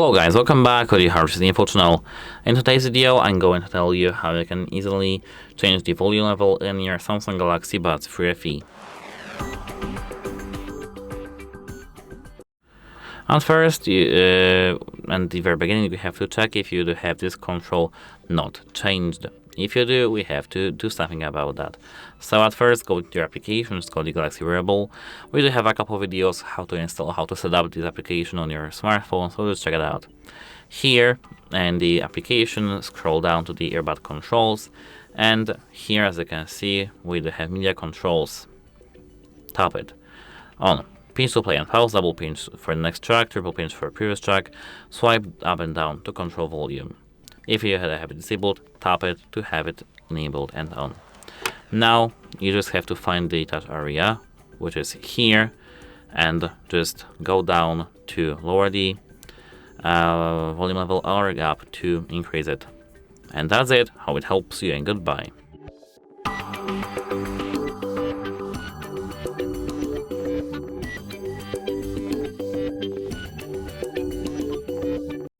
Hello guys, welcome back to the HardReset.info channel. In today's video, I'm going to tell you how you can easily change the volume level in your Samsung Galaxy Buds 3 FE. At first, at the very beginning, you have to check if you do have this control not changed. If you do, we have to do something about that. So at first, go to your application. It's called the Galaxy Wearable. We do have a couple of videos how to install, how to set up this application on your smartphone, so just check it out. Here, in the application, scroll down to the Earbud controls, and here, as you can see, we do have media controls. Tap it. On pinch to play and pause, double pinch for the next track, triple pinch for a previous track, swipe up and down to control volume. If you have it disabled, tap it to have it enabled and on. Now you just have to find the touch area, which is here, and just go down to lower the volume level or up to increase it. And that's it, how it helps you, and goodbye.